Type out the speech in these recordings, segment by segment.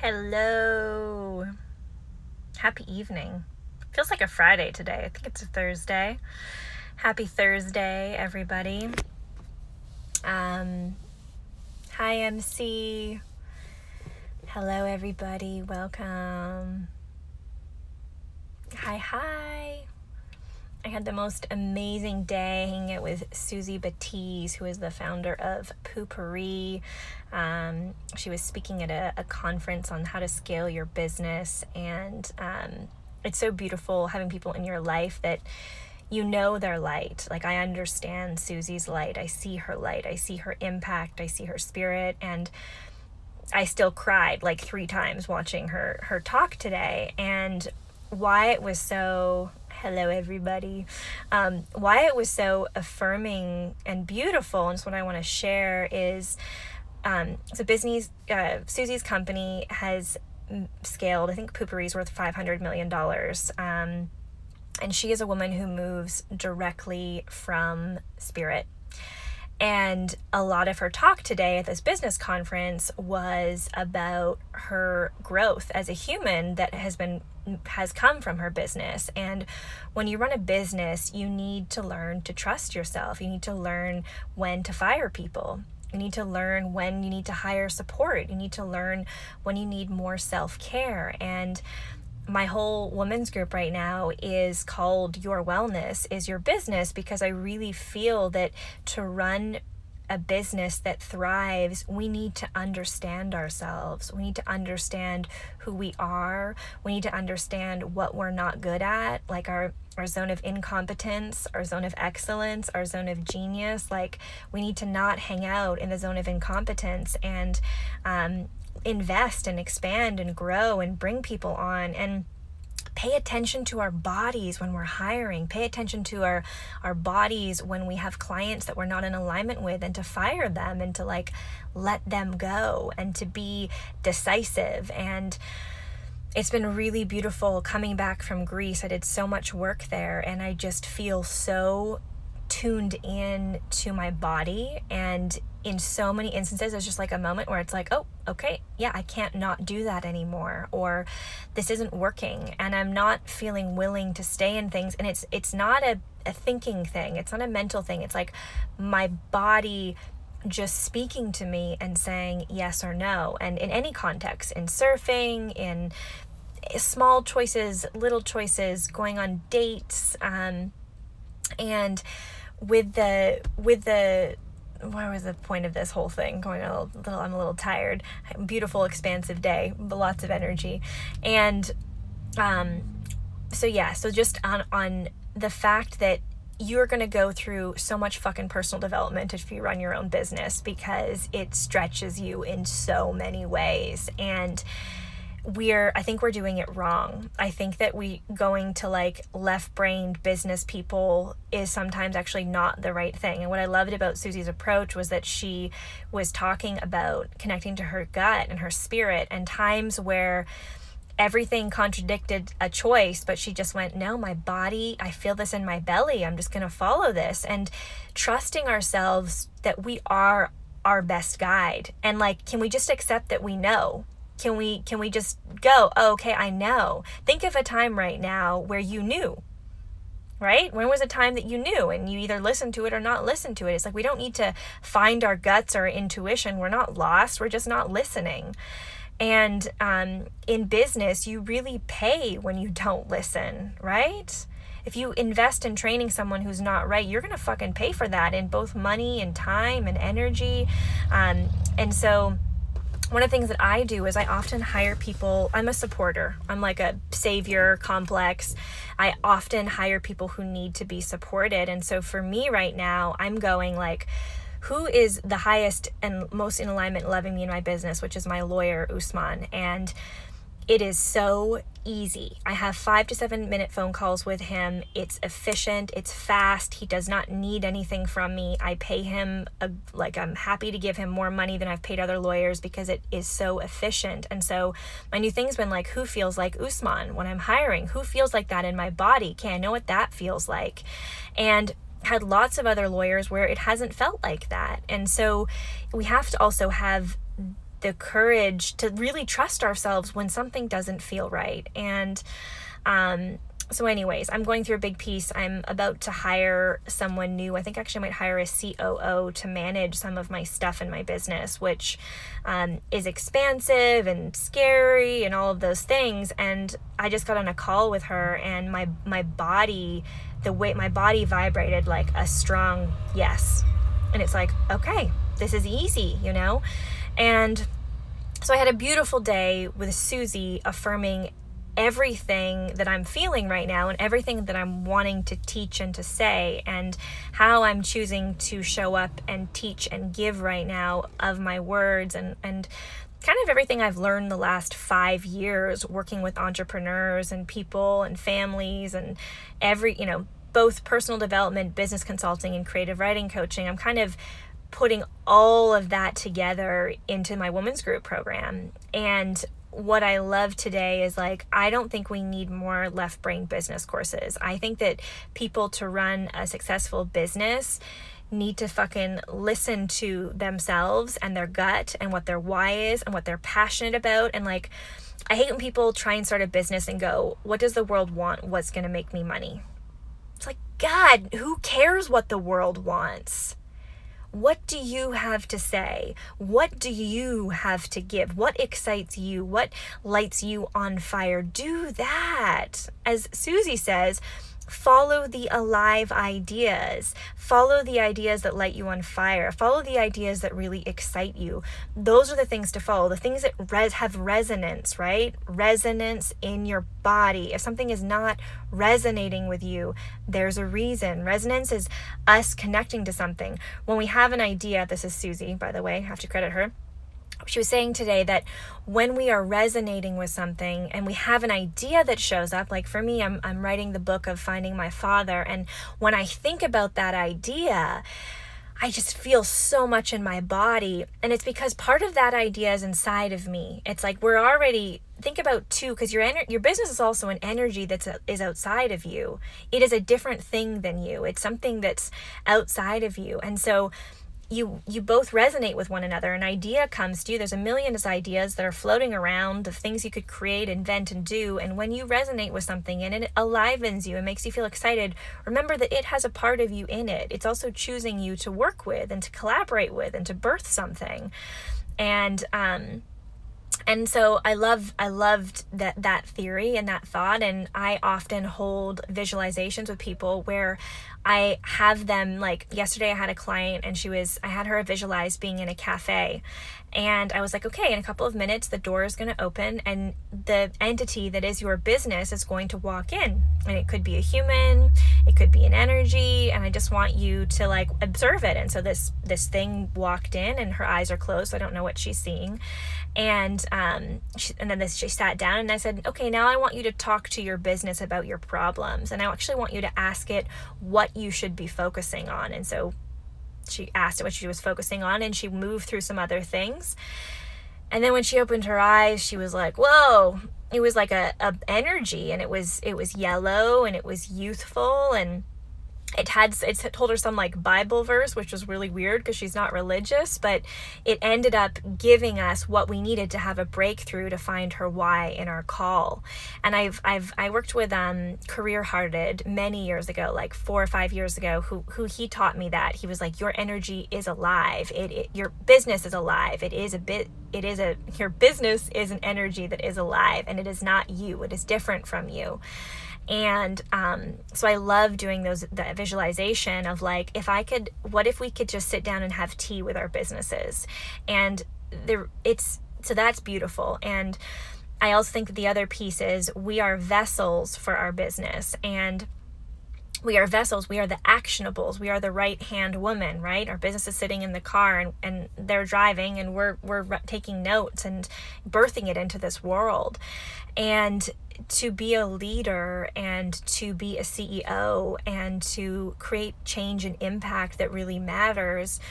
Hello. Happy evening. Feels like a Friday today. I think it's a Thursday. Happy Thursday, everybody. Hi, MC. Hello, everybody. Welcome. Hi. I had the most amazing day hanging out with Susie Batiste, who is the founder of Poo-Pourri. She was speaking at a conference on how to scale your business, and it's so beautiful having people in your life that you know their light. Like, I understand Susie's light. I see her light. I see her impact. I see her spirit, and I still cried like 3 times watching her talk today. And why it was so... Hello, everybody. Why it was so affirming and beautiful, and just what I want to share is, Susie's company has scaled. I think Poo-Pourri's worth $500 million. And she is a woman who moves directly from spirit. And a lot of her talk today at this business conference was about her growth as a human that has come from her business. And when you run a business, you need to learn to trust yourself. You need to learn when to fire people. You need to learn when you need to hire support. You need to learn when you need more self-care. And my whole women's group right now is called Your Wellness is Your Business, because I really feel that to run a business that thrives, we need to understand ourselves. We need to understand who we are. We need to understand what we're not good at, like our zone of incompetence, our zone of excellence, our zone of genius. Like, we need to not hang out in the zone of incompetence and invest and expand and grow and bring people on, and pay attention to our bodies when we're hiring. Pay attention to our bodies when we have clients that we're not in alignment with, and to fire them and to let them go and to be decisive. And it's been really beautiful coming back from Greece. I did so much work there, and I just feel so tuned in to my body. And in so many instances, there's just like a moment where it's like, oh, okay, yeah, I can't not do that anymore, or this isn't working, and I'm not feeling willing to stay in things. And it's not a thinking thing. It's not a mental thing. It's like my body just speaking to me and saying yes or no. And in any context, in surfing, in small choices, little choices, going on dates, and with the what was the point of this whole thing? I'm a little tired. Beautiful, expansive day, lots of energy. And so just on the fact that you're going to go through so much fucking personal development if you run your own business, because it stretches you in so many ways. And I think we're doing it wrong. I think that going to left-brained business people is sometimes actually not the right thing. And what I loved about Susie's approach was that she was talking about connecting to her gut and her spirit, and times where everything contradicted a choice, but she just went, no, my body, I feel this in my belly, I'm just going to follow this. And trusting ourselves that we are our best guide. And can we just accept that we know? Can we just go, oh, okay, I know. Think of a time right now where you knew, right? When was a time that you knew and you either listened to it or not listened to it? It's like, we don't need to find our guts or intuition. We're not lost. We're just not listening. And in business, you really pay when you don't listen, right? If you invest in training someone who's not right, you're going to fucking pay for that in both money and time and energy. And so one of the things that I do is I often hire people. I'm a supporter. I'm like a savior complex. I often hire people who need to be supported. And so for me right now, I'm going who is the highest and most in alignment loving me in my business, which is my lawyer, Usman. And it is so easy. I have 5 to 7 minute phone calls with him. It's efficient. It's fast. He does not need anything from me. I pay him I'm happy to give him more money than I've paid other lawyers, because it is so efficient. And so my new thing's been who feels like Usman when I'm hiring? Who feels like that in my body? Okay, I know what that feels like. And had lots of other lawyers where it hasn't felt like that. And so we have to also have the courage to really trust ourselves when something doesn't feel right. And so anyways, I'm going through a big piece. I'm about to hire someone new. I think actually I might hire a COO to manage some of my stuff in my business, which is expansive and scary and all of those things. And I just got on a call with her, and my body, the way my body vibrated like a strong yes. And it's like, okay, this is easy, you know? And so I had a beautiful day with Susie affirming everything that I'm feeling right now and everything that I'm wanting to teach and to say, and how I'm choosing to show up and teach and give right now of my words, and kind of everything I've learned the last 5 years working with entrepreneurs and people and families and both personal development, business consulting, and creative writing coaching. I'm kind of putting all of that together into my women's group program. And what I love today is, like, I don't think we need more left brain business courses. I think that people, to run a successful business, need to fucking listen to themselves and their gut and what their why is and what they're passionate about. And like, I hate when people try and start a business and go, what does the world want? What's going to make me money? It's like, God, who cares what the world wants? What do you have to say? What do you have to give? What excites you? What lights you on fire? Do that. As Susie says, follow the alive ideas. Follow the ideas that light you on fire. Follow the ideas that really excite you. Those are the things to follow. The things that have resonance, right? Resonance in your body. If something is not resonating with you, there's a reason. Resonance is us connecting to something. When we have an idea, this is Susie, by the way, I have to credit her. She was saying today that when we are resonating with something and we have an idea that shows up, like for me, I'm writing the book of Finding My Father. And when I think about that idea, I just feel so much in my body. And it's because part of that idea is inside of me. It's like we're already, think about too, because your business is also an energy is outside of you. It is a different thing than you. It's something that's outside of you. And so you both resonate with one another. An idea comes to you. There's a million ideas that are floating around of things you could create, invent, and do. And when you resonate with something and it alivens you and makes you feel excited, remember that it has a part of you in it. It's also choosing you to work with and to collaborate with and to birth something. And so I loved that theory and that thought. And I often hold visualizations with people where I have them, like yesterday I had a client and I had her visualize being in a cafe. And I was like, okay, in a couple of minutes, the door is going to open and the entity that is your business is going to walk in. And it could be a human, it could be an energy. And I just want you to like observe it. And so this thing walked in and her eyes are closed. So I don't know what she's seeing. And then she sat down and I said, okay, now I want you to talk to your business about your problems. And I actually want you to ask it what you should be focusing on. And so she asked it what she was focusing on and she moved through some other things. And then when she opened her eyes, she was like, whoa, it was like a energy, and it was yellow and it was youthful, and it told her some like Bible verse, which was really weird because she's not religious, but it ended up giving us what we needed to have a breakthrough to find her why in our call. And I worked with Career Hearted many years ago, like 4 or 5 years ago, who he taught me that. He was like, your energy is alive. Your business is alive. Your business is an energy that is alive, and it is not you. It is different from you. And so I love doing that visualization of like, what if we could just sit down and have tea with our businesses? And so that's beautiful. And I also think that the other piece is we are vessels for our business, and we are vessels. We are the actionables. We are the right-hand woman, right? Our business is sitting in the car and they're driving and we're taking notes and birthing it into this world. And to be a leader and to be a CEO and to create change and impact that really matters,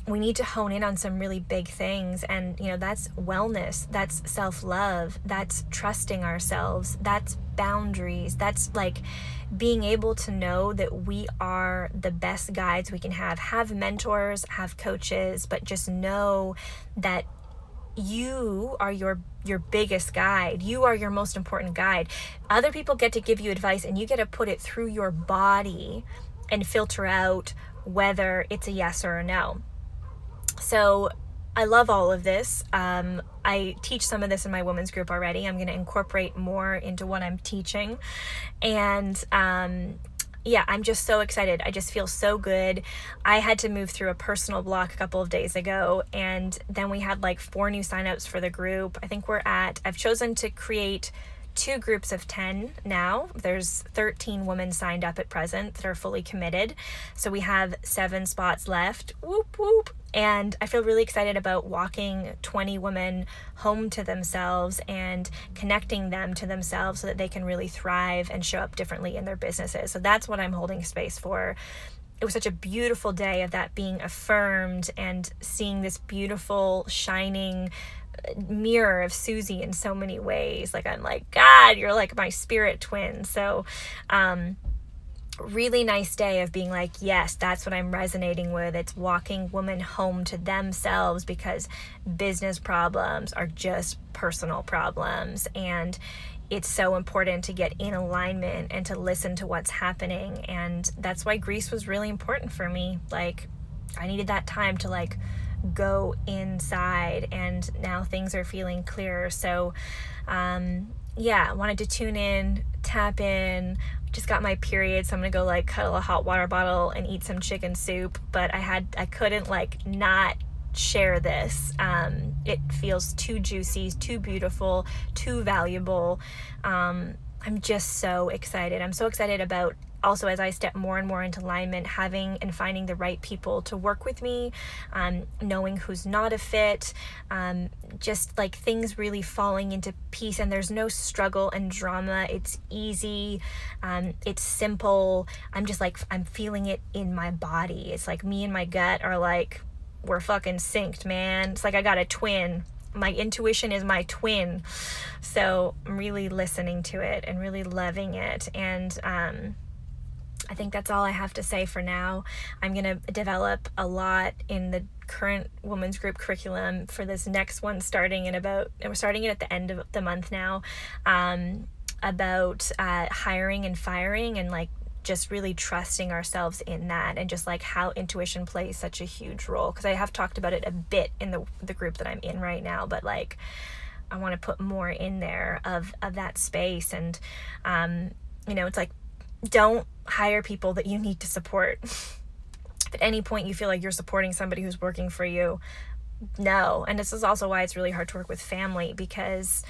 we need to hone in on some really big things. And, that's wellness, that's self-love, that's trusting ourselves, that's boundaries, that's like being able to know that we are the best guides we can have mentors, have coaches, but just know that you are your biggest guide. You are your most important guide. Other people get to give you advice, and you get to put it through your body and filter out whether it's a yes or a no. So I love all of this. I teach some of this in my women's group already. I'm going to incorporate more into what I'm teaching. And yeah, I'm just so excited. I just feel so good. I had to move through a personal block a couple of days ago, and then we had like 4 new signups for the group. I think I've chosen to create 2 groups of 10 now. There's 13 women signed up at present that are fully committed. So we have 7 spots left. Whoop, whoop. And I feel really excited about walking 20 women home to themselves and connecting them to themselves so that they can really thrive and show up differently in their businesses. So that's what I'm holding space for. It was such a beautiful day of that being affirmed and seeing this beautiful, shining mirror of Susie in so many ways. Like, I'm like, God, you're like my spirit twin. So, really nice day of being like, yes, that's what I'm resonating with. It's walking women home to themselves, because business problems are just personal problems, and it's so important to get in alignment and to listen to what's happening. And that's why Greece was really important for me. Like, I needed that time to like go inside, and now things are feeling clearer. So yeah, I wanted to tune in, tap in. Just got my period, so I'm gonna go like cuddle a hot water bottle and eat some chicken soup, but I couldn't like not share this. It feels too juicy, too beautiful, too valuable. I'm just so excited. I'm so excited about also, as I step more and more into alignment, having and finding the right people to work with me, knowing who's not a fit, just like things really falling into peace, and there's no struggle and drama. It's easy. It's simple. I'm just like, I'm feeling it in my body. It's like me and my gut are like, we're fucking synced, man. It's like I got a twin. My intuition is my twin. So I'm really listening to it and really loving it. And I think that's all I have to say for now. I'm going to develop a lot in the current women's group curriculum for this next one, we're starting it at the end of the month now, about hiring and firing, and like just really trusting ourselves in that, and just like how intuition plays such a huge role. Because I have talked about it a bit in the group that I'm in right now, but like I want to put more in there of that space. And it's like, don't hire people that you need to support. If at any point you feel like you're supporting somebody who's working for you, no. And this is also why it's really hard to work with family, because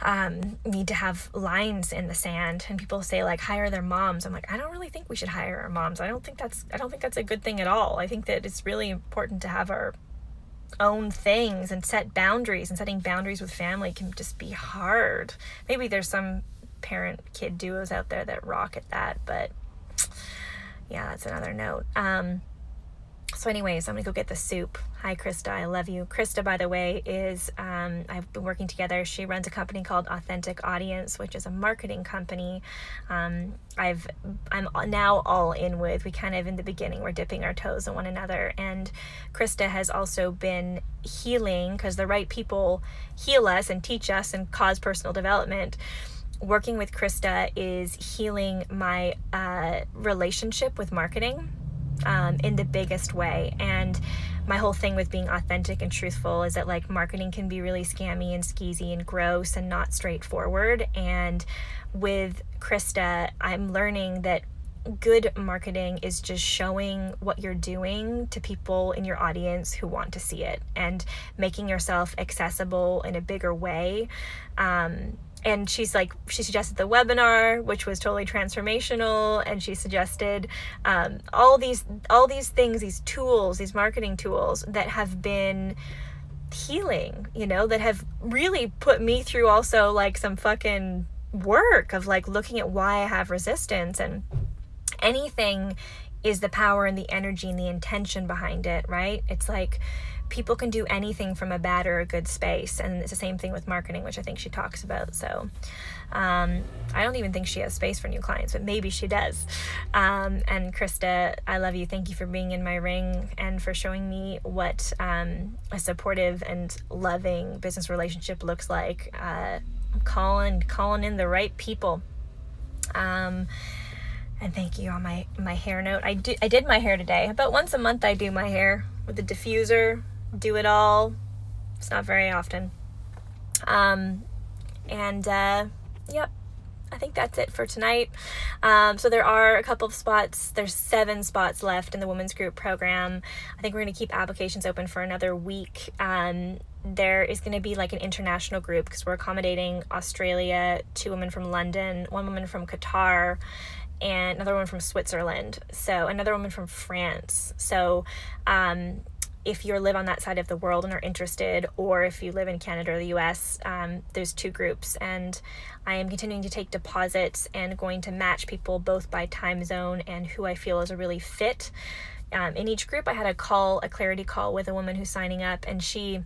you need to have lines in the sand. And people say like, hire their moms. I'm like, I don't really think we should hire our moms. I don't think that's a good thing at all. I think that it's really important to have our own things and set boundaries, and setting boundaries with family can just be hard. Maybe there's some parent-kid duos out there that rock at that, but yeah, that's another note. So anyways, I'm gonna go get the soup. Hi, Krista, I love you. Krista, by the way, is I've been working together. She runs a company called Authentic Audience, which is a marketing company. I'm now all in with. We kind of, in the beginning, we're dipping our toes in one another, and Krista has also been healing, because the right people heal us and teach us and cause personal development. Working with Krista is healing my relationship with marketing in the biggest way. And my whole thing with being authentic and truthful is that like marketing can be really scammy and skeezy and gross and not straightforward. And with Krista, I'm learning that good marketing is just showing what you're doing to people in your audience who want to see it, and making yourself accessible in a bigger way. And she suggested the webinar, which was totally transformational. And she suggested all these things, these tools, these marketing tools that have been healing, that have really put me through also like some fucking work of like looking at why I have resistance. And anything is the power and the energy and the intention behind it, right? It's like people can do anything from a bad or a good space, and it's the same thing with marketing, which I think she talks about. So I don't even think she has space for new clients, but maybe she does. And Krista, I love you. Thank you for being in my ring and for showing me what a supportive and loving business relationship looks like. Calling in the right people. And thank you on my hair note. I did my hair today. About once a month I do my hair with the diffuser. Do it all. It's not very often. Yep, I think that's it for tonight. So there are a couple of spots. There's 7 spots left in the women's group program. I think we're going to keep applications open for another week. There is going to be like an international group because we're accommodating Australia, 2 women from London, 1 woman from Qatar, and another woman from Switzerland. So another woman from France. So if you live on that side of the world and are interested, or if you live in Canada or the US, there's 2 groups, and I am continuing to take deposits and going to match people both by time zone and who I feel is a really fit. In each group, I had a clarity call with a woman who's signing up, and she's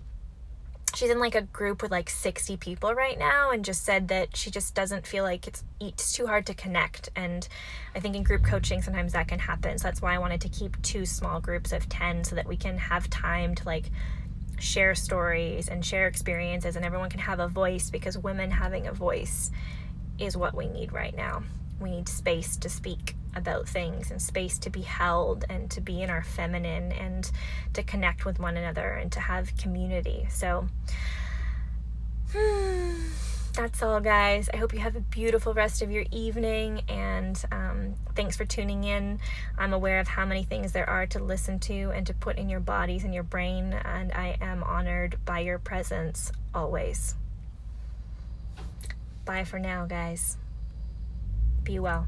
in like a group with like 60 people right now, and just said that she just doesn't feel like it's too hard to connect. And I think in group coaching sometimes that can happen. So that's why I wanted to keep 2 small groups of 10 so that we can have time to like share stories and share experiences, and everyone can have a voice, because women having a voice is what we need right now. We need space to speak about things, and space to be held, and to be in our feminine, and to connect with one another, and to have community. So that's all, guys. I hope you have a beautiful rest of your evening, and thanks for tuning in. I'm aware of how many things there are to listen to and to put in your bodies and your brain, and I am honored by your presence always. Bye for now, guys. Be well.